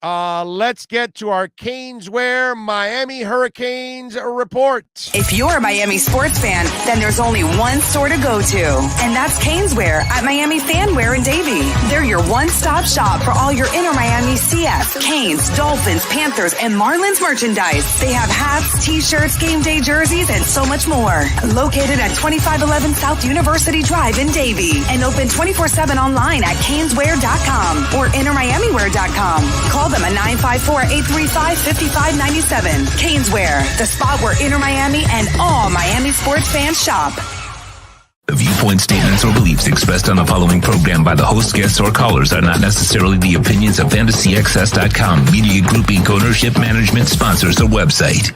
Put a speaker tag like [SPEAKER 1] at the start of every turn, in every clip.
[SPEAKER 1] Let's get to our Caneswear Miami Hurricanes report.
[SPEAKER 2] If you're a Miami sports fan, then there's only one store to go to, and that's Caneswear at Miami Fanwear in Davie. They're your one-stop shop for all your inner Miami CF, Canes, Dolphins, Panthers, and Marlins merchandise. They have hats, t-shirts, game day jerseys, and so much more. Located at 2511 South University Drive in Davie, and open 24/7 online at caneswear.com or innermiamiwear.com. Call them at 954-835-5597. Caneswear, the spot where Inner Miami and all Miami sports fans shop.
[SPEAKER 3] The viewpoint, statements, or beliefs expressed on the following program by the host, guests, or callers are not necessarily the opinions of FantasyXS.com, Media Group Inc. ownership, management, sponsors, or website.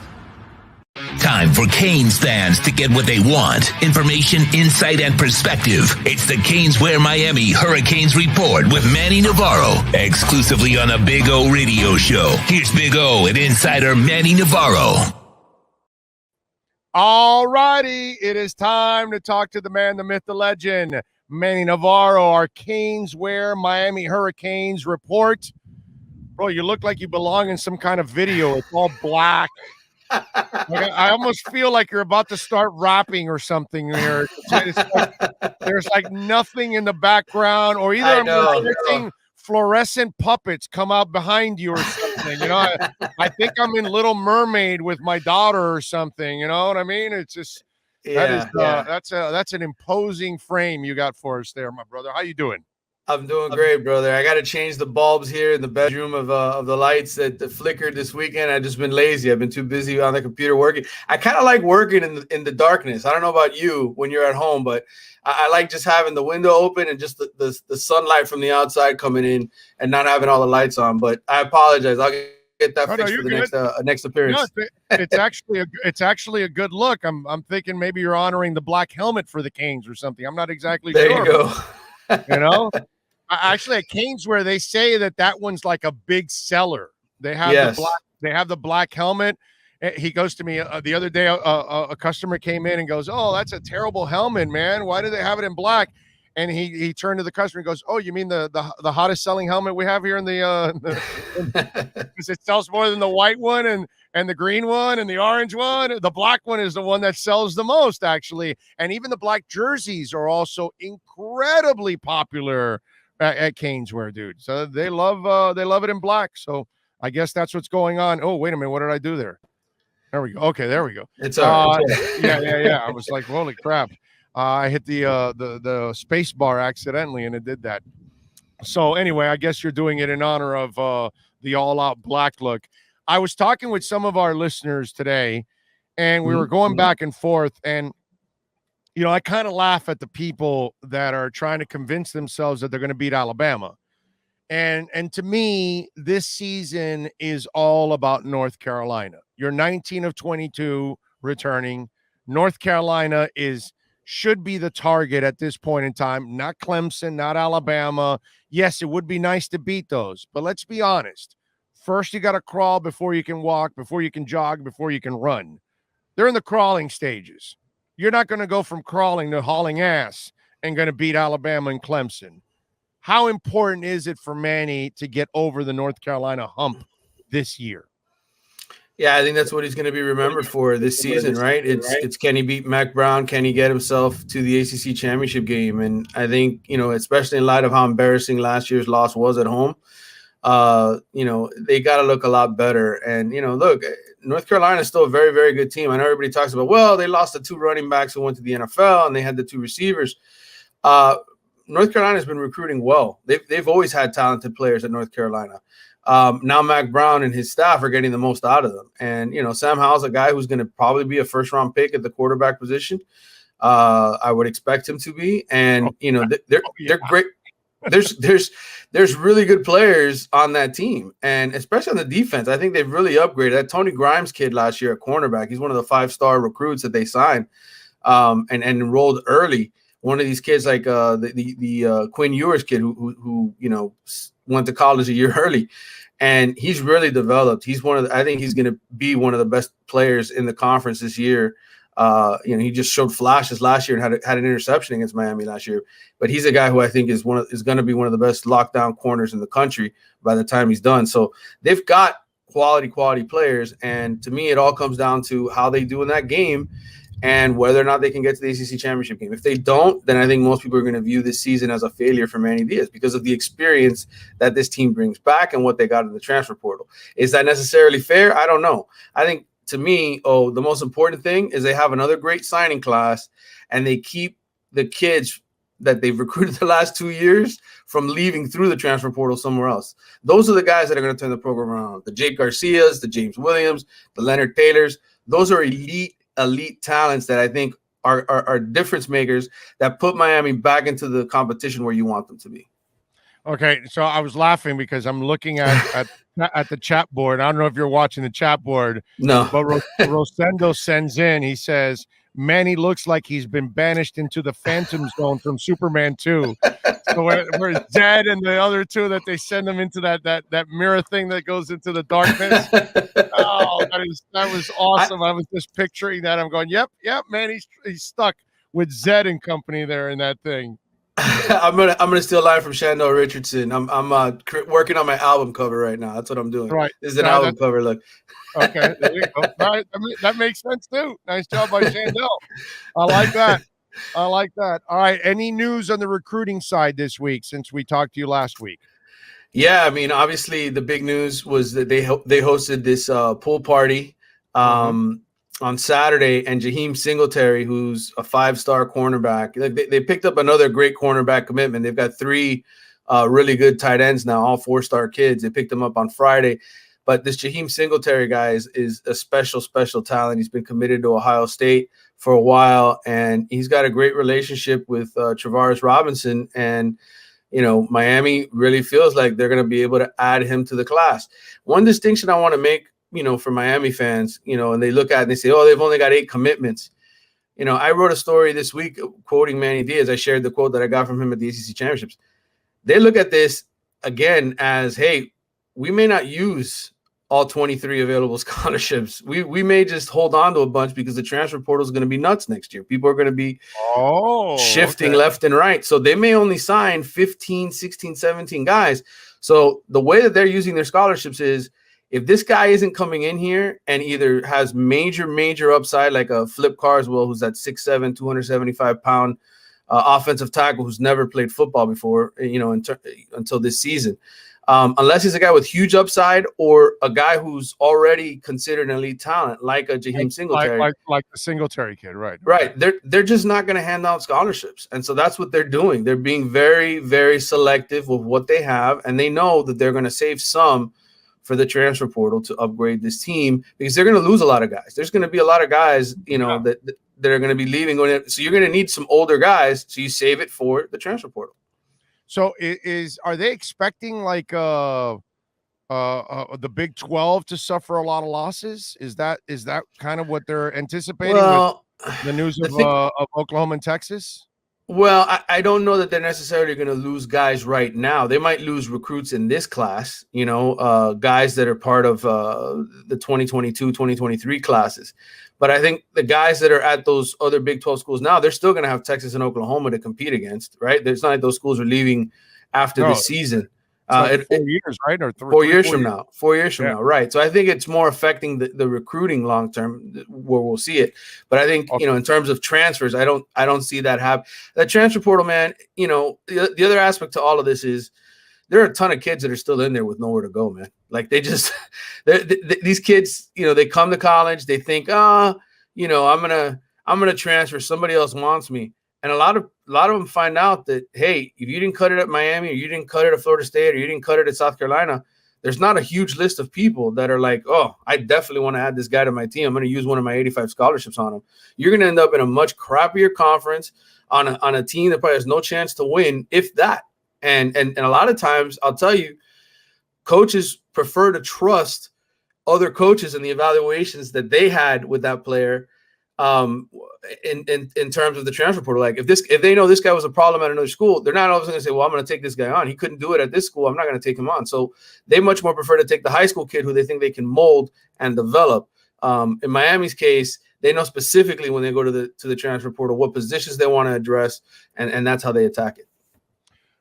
[SPEAKER 3] Time for Canes fans to get what they want. Information, insight, and perspective. It's the Caneswear Miami Hurricanes Report with Manny Navarro, exclusively on the Big O Radio Show. Here's Big O and insider Manny Navarro.
[SPEAKER 1] All righty, it is time to talk to the man, the myth, the legend, Manny Navarro, our Caneswear Miami Hurricanes Report. Bro, you look like you belong in some kind of video. It's all black. I almost feel like you're about to start rapping or something here. There's like nothing in the background, or either I'm seeing fluorescent puppets come out behind you or something. You know, I think I'm in Little Mermaid with my daughter or something. You know what I mean? It's just that's an imposing frame you got for us there, my brother. How you doing?
[SPEAKER 4] I'm doing great, brother. I got to change the bulbs here in the bedroom of the lights that flickered this weekend. I've just been lazy. I've been too busy on the computer working. I kind of like working in the darkness. I don't know about you when you're at home, but I like just having the window open and just the sunlight from the outside coming in and not having all the lights on. But I apologize. I'll get that fixed for the next appearance.
[SPEAKER 1] No, it's actually a good look. I'm thinking maybe you're honoring the black helmet for the Canes or something. I'm not exactly sure.
[SPEAKER 4] There you go.
[SPEAKER 1] You know, actually at Caneswear they say that one's like a big seller. They have the black helmet. He goes to me the other day. A customer came in and goes, "Oh, that's a terrible helmet, man. Why do they have it in black?" And he turned to the customer and goes, "Oh, you mean the hottest selling helmet we have here in the because it sells more than the white one and the green one and the orange one. The black one is the one that sells the most, actually. And even the black jerseys are also incredibly popular at Caneswear, dude. So they love it in black. So I guess that's what's going on. Oh, wait a minute, what did I do there? There we go. Okay, there we go.
[SPEAKER 4] It's all right.
[SPEAKER 1] Yeah. I was like, holy crap. I hit the space bar accidentally, and it did that. So anyway, I guess you're doing it in honor of the all-out black look. I was talking with some of our listeners today, and we were going back and forth, and you know, I kind of laugh at the people that are trying to convince themselves that they're going to beat Alabama. And to me, this season is all about North Carolina. You're 19 of 22 returning. North Carolina should be the target at this point in time, not Clemson, not Alabama. Yes, it would be nice to beat those, but let's be honest. First, you got to crawl before you can walk, before you can jog, before you can run. They're in the crawling stages. You're not going to go from crawling to hauling ass and going to beat Alabama and Clemson. How important is it for Manny to get over the North Carolina hump this year?
[SPEAKER 4] Yeah, I think that's what he's going to be remembered for this season, right? It's can he beat Mac Brown? Can he get himself to the ACC championship game? And I think, you know, especially in light of how embarrassing last year's loss was at home, you know, they got to look a lot better. And, you know, look, North Carolina is still a very, very good team. I know everybody talks about, well, they lost the 2 running backs who went to the NFL and they had the 2 receivers. North Carolina has been recruiting well. They've always had talented players at North Carolina. Now Mac Brown and his staff are getting the most out of them. And, you know, Sam Howell's a guy who's going to probably be a first-round pick at the quarterback position. I would expect him to be. And, you know, they're great. There's really good players on that team, and especially on the defense. I think they've really upgraded. That Tony Grimes kid last year at cornerback, he's one of the 5-star recruits that they signed and enrolled early. One of these kids, like the Quinn Ewers kid, who you know went to college a year early, and he's really developed. He's I think he's going to be one of the best players in the conference this year. He just showed flashes last year and had an interception against Miami last year. But he's a guy who I think is going to be one of the best lockdown corners in the country by the time he's done. So they've got quality players, and to me, it all comes down to how they do in that game and whether or not they can get to the ACC championship game. If they don't, then I think most people are going to view this season as a failure for Manny Diaz because of the experience that this team brings back and what they got in the transfer portal. Is that necessarily fair? I don't know. I think, to me, the most important thing is they have another great signing class, and they keep the kids that they've recruited the last 2 years from leaving through the transfer portal somewhere else. Those are the guys that are going to turn the program around. The Jake Garcias, the James Williams, the Leonard Taylors. Those are elite talents that I think are difference makers that put Miami back into the competition where you want them to be.
[SPEAKER 1] Okay, so I was laughing because I'm looking at the chat board. I don't know if you're watching the chat board.
[SPEAKER 4] No.
[SPEAKER 1] But Rosendo sends in, he says, Manny looks like he's been banished into the Phantom Zone from Superman 2. So where Zed and the other two that they send them into that mirror thing that goes into the darkness. Oh, that was awesome. I was just picturing that. I'm going, yep, man, he's stuck with Zed and company there in that thing.
[SPEAKER 4] I'm gonna steal a line from Shandell Richardson. I'm working on my album cover right now. That's what I'm doing.
[SPEAKER 1] Right,
[SPEAKER 4] this is an album cover look.
[SPEAKER 1] Okay, there you go. Right, that makes sense too. Nice job by Shandell. I like that. All right. Any news on the recruiting side this week since we talked to you last week?
[SPEAKER 4] Yeah, I mean, obviously the big news was that they hosted this pool party on Saturday, and Jaheim Singletary, who's a 5-star cornerback, they picked up another great cornerback commitment. They've got 3 really good tight ends now, all 4-star kids. They picked them up on Friday. But this Jaheim Singletary guy is a special talent. He's been committed to Ohio State for a while, and he's got a great relationship with Travaris Robinson. And, Miami really feels like they're going to be able to add him to the class. One distinction I want to make, for Miami fans, and they look at it and they say, oh, they've only got 8 commitments. I wrote a story this week quoting Manny Diaz. I shared the quote that I got from him at the ACC championships. They look at this again as, hey, we may not use all 23 available scholarships. We may just hold on to a bunch because the transfer portal is going to be nuts next year. People are going to be shifting left and right. So they may only sign 15, 16, 17 guys. So the way that they're using their scholarships is, if this guy isn't coming in here and either has major upside, like a Flip Carswell, who's that 6'7", 275-pound offensive tackle who's never played football before, until this season, unless he's a guy with huge upside or a guy who's already considered an elite talent, like a Jaheim Singletary,
[SPEAKER 1] like the Singletary kid, right?
[SPEAKER 4] Right. They're just not going to hand out scholarships, and so that's what they're doing. They're being very, very selective with what they have, and they know that they're going to save some for the transfer portal to upgrade this team because they're going to lose a lot of guys. There's going to be a lot of guys, that are going to be leaving. So you're going to need some older guys. So you save it for the transfer portal.
[SPEAKER 1] So are they expecting like the Big 12 to suffer a lot of losses? Is that kind of what they're anticipating with the news of Oklahoma and Texas?
[SPEAKER 4] Well, I don't know that they're necessarily going to lose guys right now. They might lose recruits in this class, guys that are part of the 2022, 2023 classes. But I think the guys that are at those other Big 12 schools now, they're still going to have Texas and Oklahoma to compete against, right? It's not like those schools are leaving after this season.
[SPEAKER 1] 4 years, right? Or
[SPEAKER 4] 4 years from now. 4 years from now, right? So I think it's more affecting the recruiting long term where we'll see it. But I think in terms of transfers, I don't see that happen. That transfer portal, man. The other aspect to all of this is there are a ton of kids that are still in there with nowhere to go, man. Like these kids, they come to college, they think, I'm gonna transfer. Somebody else wants me. And a lot of them find out that, hey, if you didn't cut it at Miami or you didn't cut it at Florida State or you didn't cut it at South Carolina, there's not a huge list of people that are like, oh, I definitely want to add this guy to my team. I'm going to use one of my 85 scholarships on him. You're going to end up in a much crappier conference on a team that probably has no chance to win, if that. And a lot of times, I'll tell you, coaches prefer to trust other coaches and the evaluations that they had with that player in terms of the transfer portal. Like if they know this guy was a problem at another school, they're not always going to say, well, I'm going to take this guy on. He couldn't do it at this school. I'm not going to take him on. So they much more prefer to take the high school kid who they think they can mold and develop. In Miami's case, They know specifically when they go to the transfer portal what positions they want to address, and that's how they attack it.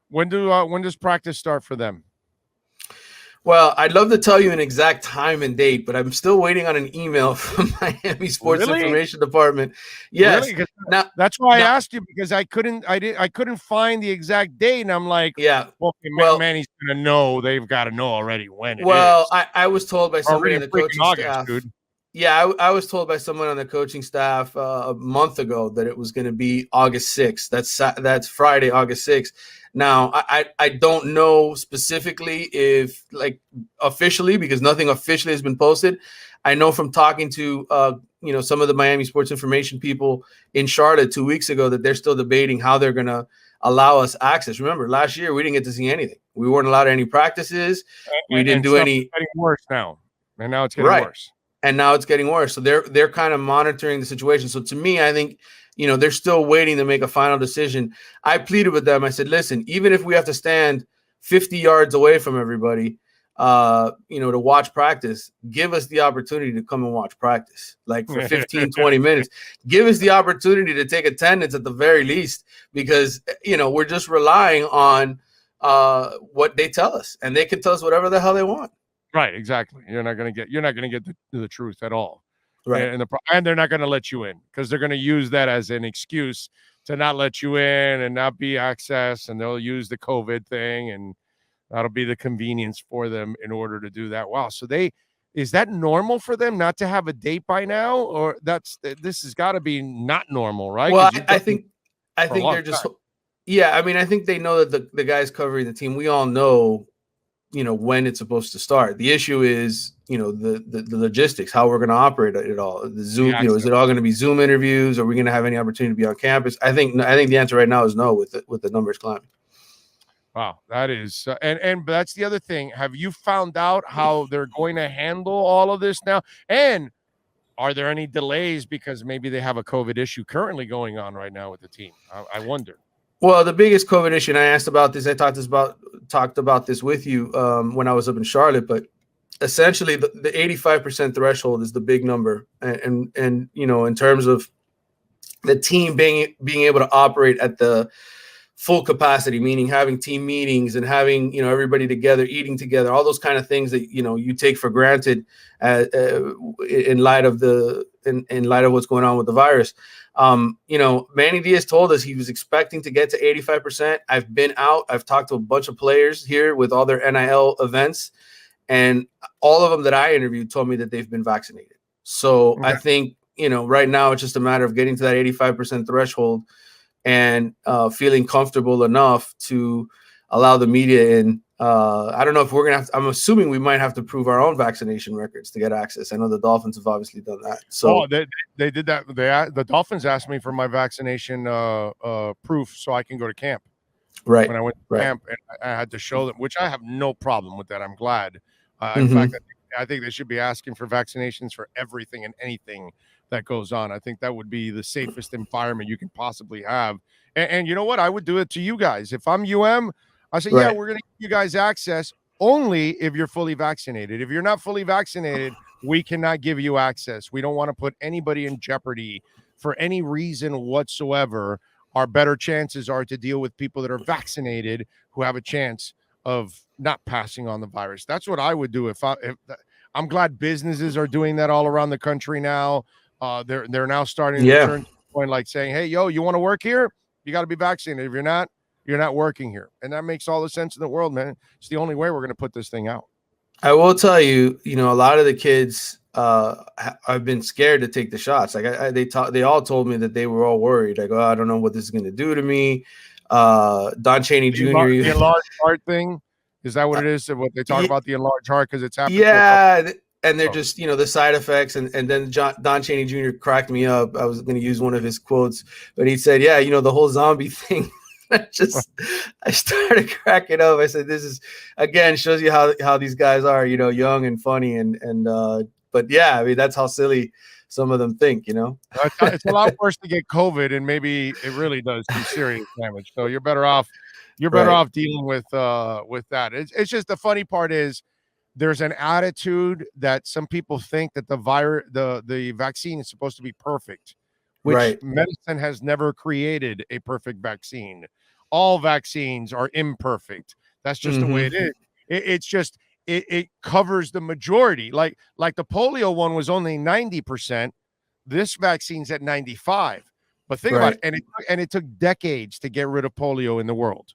[SPEAKER 1] When does practice start for them?
[SPEAKER 4] Well, I'd love to tell you an exact time and date, but I'm still waiting on an email from Miami Sports Information Department. Yes.
[SPEAKER 1] Really?
[SPEAKER 4] Now,
[SPEAKER 1] that's why I asked you, because I couldn't find the exact date, and I'm like,
[SPEAKER 4] yeah.
[SPEAKER 1] Well, Manny's gonna know. They've got to know already when it is.
[SPEAKER 4] Well, I was told by somebody on the coaching staff.
[SPEAKER 1] Dude.
[SPEAKER 4] Yeah, I was told by someone on the coaching staff a month ago that it was going to be August 6th. That's Friday, August 6th. Now, I don't know specifically if, like, officially, because nothing officially has been posted. I know from talking to some of the Miami Sports Information people in Charlotte 2 weeks ago that they're still debating how they're going to allow us access. Remember, last year we didn't get to see anything. We weren't allowed any practices. We didn't do any.
[SPEAKER 1] It's getting worse now, and now it's getting worse.
[SPEAKER 4] And now it's getting worse. So they're kind of monitoring the situation. So to me, I think, they're still waiting to make a final decision. I pleaded with them. I said, listen, even if we have to stand 50 yards away from everybody, to watch practice, give us the opportunity to come and watch practice, like for 15, 20 minutes. Give us the opportunity to take attendance at the very least, because, we're just relying on what they tell us, and they can tell us whatever the hell they want.
[SPEAKER 1] Right, exactly. You're not going to get the truth at all.
[SPEAKER 4] Right.
[SPEAKER 1] And they're not going to let you in, because they're going to use that as an excuse to not let you in and not be access, and they'll use the COVID thing, and that'll be the convenience for them in order to do that. Wow. So is that normal for them not to have a date by now, or this has got to be not normal, right?
[SPEAKER 4] Well, I think they're just, I mean, I think they know that the guys covering the team, we all know, when it's supposed to start. The issue is, the logistics, how we're going to operate it all. The Zoom, is it all going to be Zoom interviews? Are we going to have any opportunity to be on campus? I think the answer right now is no, with the numbers climbing.
[SPEAKER 1] Wow, that is, and that's the other thing. Have you found out how they're going to handle all of this now? And are there any delays because maybe they have a COVID issue currently going on right now with the team? I wonder.
[SPEAKER 4] Well, the biggest COVID issue, and I asked about this, I talked about this with you when I was up in Charlotte, but essentially the 85% threshold is the big number. And in terms of the team being able to operate at the full capacity, meaning having team meetings and having, everybody together, eating together, all those kind of things that, you take for granted in light of what's going on with the virus. Manny Diaz told us he was expecting to get to 85%. I've been out. I've talked to a bunch of players here with all their NIL events, and all of them that I interviewed told me that they've been vaccinated. So okay. I think, right now it's just a matter of getting to that 85% threshold and feeling comfortable enough to allow the media in. I don't know if we're going to I'm assuming we might have to prove our own vaccination records to get access. I know the Dolphins have obviously done that. So
[SPEAKER 1] they did that. The Dolphins asked me for my vaccination proof so I can go to camp.
[SPEAKER 4] Right.
[SPEAKER 1] When I went to camp, and I had to show them, which I have no problem with that. I'm glad.
[SPEAKER 4] Mm-hmm.
[SPEAKER 1] In fact, I think they should be asking for vaccinations for everything and anything that goes on. I think that would be the safest environment you can possibly have. And you know what? I would do it to you guys. If I'm I say, yeah, we're going to give you guys access only if you're fully vaccinated. If you're not fully vaccinated, we cannot give you access. We don't want to put anybody in jeopardy for any reason whatsoever. Our better chances are to deal with people that are vaccinated who have a chance of not passing on the virus. That's what I would do. If I'm glad businesses are doing that all around the country now. They're now starting to turn to the point, like saying, hey, you want to work here? You got to be vaccinated. If you're not working here. And that makes all the sense in the world, man. It's the only way we're going to put this thing out.
[SPEAKER 4] I will tell you, a lot of the kids have been scared to take the shots. Like they all told me that they were all worried. Like, I don't know what this is going to do to me. Don Chaney Jr.
[SPEAKER 1] The enlarged heart thing. Is that what it is? What they talk about the enlarged heart because it's happening?
[SPEAKER 4] Yeah. And they're just, the side effects. And then Don Chaney Jr. cracked me up. I was going to use one of his quotes, but he said, the whole zombie thing. I started cracking up. I said, this is, again, shows you how these guys are, young and funny. But yeah, I mean, that's how silly some of them think,
[SPEAKER 1] It's a lot worse to get COVID, and maybe it really does some serious damage. So you're better off dealing with that. It's just the funny part is there's an attitude that some people think that the vaccine is supposed to be perfect, which
[SPEAKER 4] Right.
[SPEAKER 1] medicine has never created a perfect vaccine. All vaccines are imperfect. That's just the way it is. It's just it covers the majority. Like the polio one was only 90%. This vaccine's at 95. But think about it, and it took decades to get rid of polio in the world.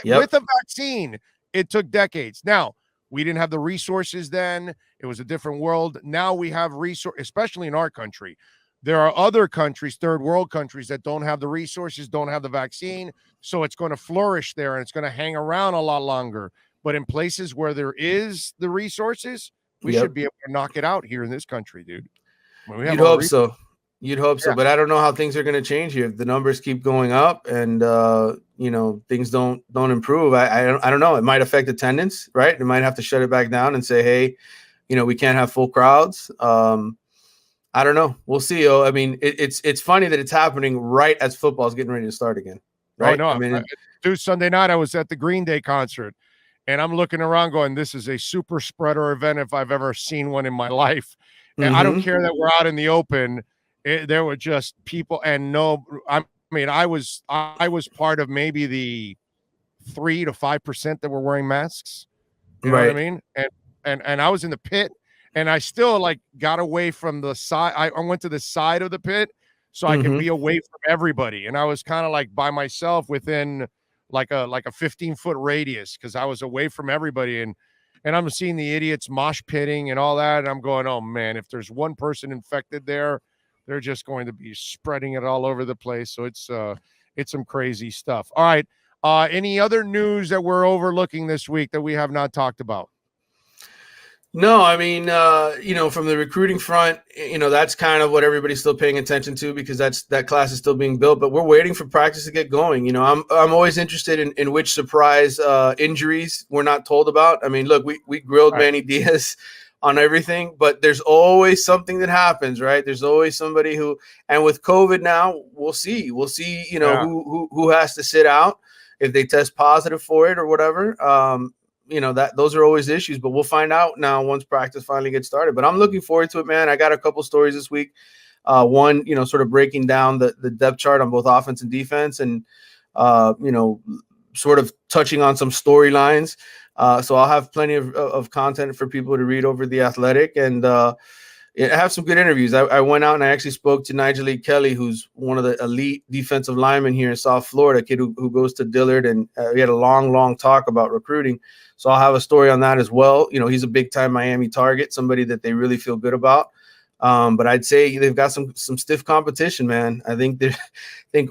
[SPEAKER 1] With a vaccine, it took decades. Now, we didn't have the resources then. It was a different world. Now we have resources, especially in our country. There are other countries, third world countries, that don't have the resources, don't have the vaccine. So it's going to flourish there and it's going to hang around a lot longer. But in places where there is the resources, we should be able to knock it out here in this country, dude.
[SPEAKER 4] You'd hope so. You'd hope so, but I don't know how things are going to change here. If the numbers keep going up and things don't improve, I don't know. It might affect attendance, right? It might have to shut it back down and say, hey, we can't have full crowds. I don't know. We'll see. I mean, it's funny that it's happening right as football is getting ready to start again. Right?
[SPEAKER 1] Oh, no, dude. Sunday night I was at the Green Day concert, and I'm looking around going, "This is a super spreader event if I've ever seen one in my life." And I don't care that we're out in the open. There were just people, and I was part of maybe the 3 to 5% that were wearing masks. You know what I mean? And I was in the pit, and I still got away from the side. I went to the side of the pit so I could be away from everybody, and I was kind of by myself within like a 15-foot radius because I was away from everybody, and I'm seeing the idiots mosh pitting and all that, and I'm going, oh man, if there's one person infected there, they're just going to be spreading it all over the place. So it's some crazy stuff. All right. Any other news that we're overlooking this week that we have not talked about?
[SPEAKER 4] No, I mean, from the recruiting front, that's kind of what everybody's still paying attention to because that class is still being built, but we're waiting for practice to get going. I'm always interested in which surprise injuries we're not told about. I mean, look, we grilled Manny Diaz on everything, but there's always something that happens, right? There's always somebody and with COVID now, we'll see, who has to sit out if they test positive for it or whatever. Those are always issues, but we'll find out now once practice finally gets started. But I'm looking forward to it, man. I got a couple stories this week. One, sort of breaking down the depth chart on both offense and defense and, sort of touching on some storylines. So I'll have plenty of content for people to read over The Athletic and I have some good interviews. I went out and I actually spoke to Nigel Lee Kelly, who's one of the elite defensive linemen here in South Florida, a kid who goes to Dillard, and we had a long talk about recruiting. So I'll have a story on that as well. He's a big-time Miami target, somebody that they really feel good about. But I'd say they've got some stiff competition, man. I think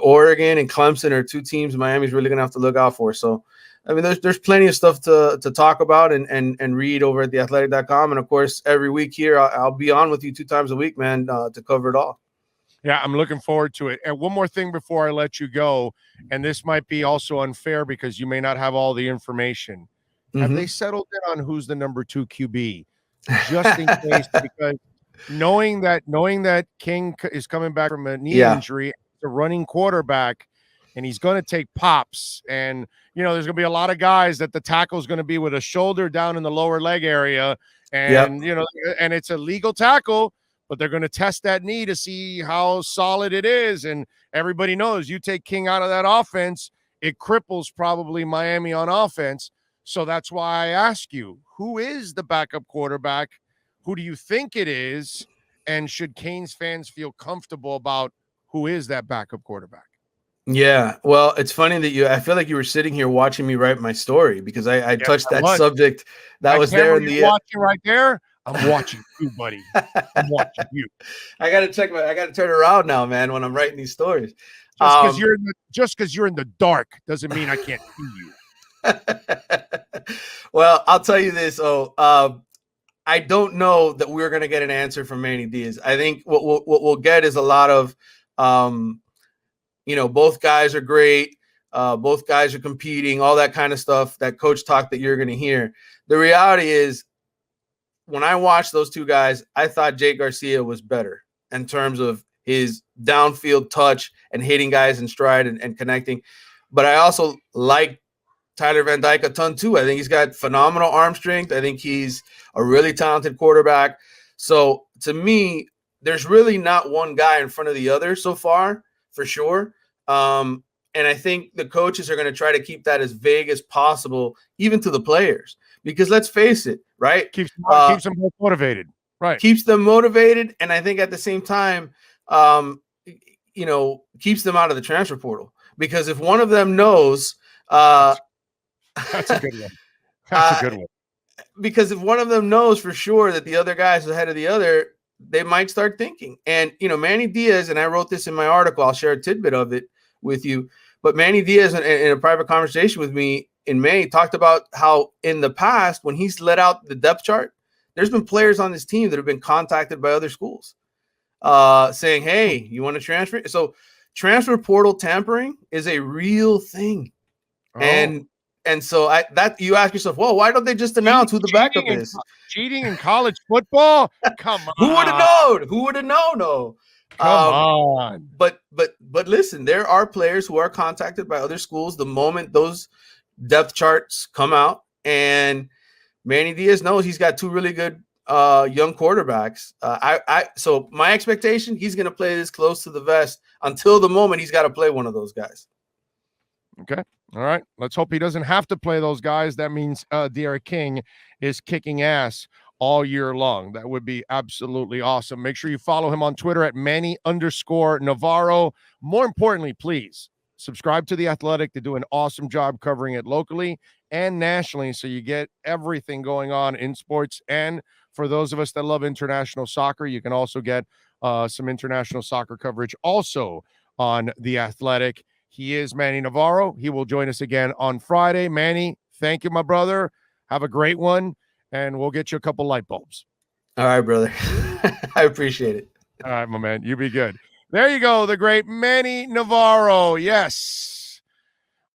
[SPEAKER 4] Oregon and Clemson are two teams Miami's really going to have to look out for. So, I mean, there's plenty of stuff to talk about and read over at theathletic.com. And, of course, every week here, I'll be on with you 2 times a week, man, to cover it all.
[SPEAKER 1] Yeah, I'm looking forward to it. And one more thing before I let you go, and this might be also unfair because you may not have all the information. Have they settled in on who's the number 2 QB? Just in case, because knowing that King is coming back from a knee injury, the running quarterback, and he's going to take pops. And, there's going to be a lot of guys that the tackle is going to be with a shoulder down in the lower leg area. And, and it's a legal tackle, but they're going to test that knee to see how solid it is. And everybody knows you take King out of that offense, it cripples probably Miami on offense. So that's why I ask you, who is the backup quarterback? Who do you think it is? And should Canes fans feel comfortable about who is that backup quarterback?
[SPEAKER 4] Yeah, well, it's funny that I feel like you were sitting here watching me write my story because I touched that subject that was there in the
[SPEAKER 1] watching right there. I'm watching you, buddy. I'm watching you.
[SPEAKER 4] I got to turn around now, man, when I'm writing these stories.
[SPEAKER 1] Just because you're in the dark doesn't mean I can't see you.
[SPEAKER 4] Well, I'll tell you this. I don't know that we're going to get an answer from Manny Diaz. I think what we'll get is a lot of, both guys are great. Both guys are competing, all that kind of stuff, that coach talk that you're going to hear. The reality is, when I watched those two guys, I thought Jake Garcia was better in terms of his downfield touch and hitting guys in stride and connecting. But I also like Tyler Van Dyke a ton too. I think he's got phenomenal arm strength. I think he's a really talented quarterback. So to me, there's really not one guy in front of the other so far, for sure. And I think the coaches are going to try to keep that as vague as possible, even to the players, because let's face it, right?
[SPEAKER 1] Keeps them both motivated, right?
[SPEAKER 4] Keeps them motivated, and I think at the same time, keeps them out of the transfer portal, because if one of them knows,
[SPEAKER 1] that's a good one. That's a good one.
[SPEAKER 4] Because if one of them knows for sure that the other guy is ahead of the other, they might start thinking. And, Manny Diaz, and I wrote this in my article, I'll share a tidbit of it with you, but Manny Diaz in a private conversation with me in May talked about how in the past, when he's let out the depth chart, there's been players on this team that have been contacted by other schools saying, hey, you want to transfer? So transfer portal tampering is a real thing. Oh. And so you ask yourself, well, why don't they just announce who the backup is?
[SPEAKER 1] Cheating in college football? Come on.
[SPEAKER 4] Who would have known? Who would have known? No.
[SPEAKER 1] Come on.
[SPEAKER 4] But listen, there are players who are contacted by other schools the moment those depth charts come out, and Manny Diaz knows he's got two really good young quarterbacks. So my expectation, he's going to play this close to the vest until the moment he's got to play one of those guys.
[SPEAKER 1] Okay. All right. Let's hope he doesn't have to play those guys. That means De'Ara King is kicking ass all year long. That would be absolutely awesome. Make sure you follow him on Twitter at Manny_Navarro. More importantly, please subscribe to The Athletic. They do an awesome job covering it locally and nationally, so you get everything going on in sports. And for those of us that love international soccer, you can also get some international soccer coverage also on The Athletic. He is Manny Navarro. He will join us again on Friday. Manny, thank you, my brother. Have a great one, and we'll get you a couple light bulbs.
[SPEAKER 4] All right, brother. I appreciate it.
[SPEAKER 1] All right, my man. You be good. There you go, the great Manny Navarro. Yes.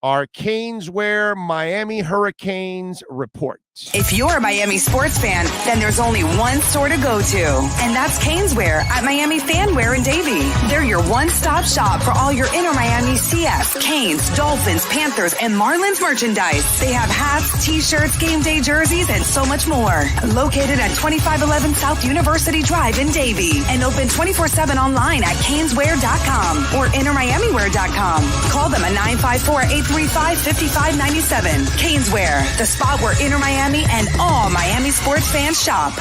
[SPEAKER 1] Our Caneswear Miami Hurricanes report.
[SPEAKER 2] If you're a Miami sports fan, then there's only one store to go to, and that's Caneswear at Miami Fanwear in Davie. They're your one-stop shop for all your inner Miami CF, Canes, Dolphins, Panthers, and Marlins merchandise. They have hats, t-shirts, game day jerseys, and so much more. Located at 2511 South University Drive in Davie, and open 24/7 online at Caneswear.com or InnerMiamiWear.com. Call them at 954-835-5597. Caneswear, the spot where Inner Miami and all Miami sports fans shop.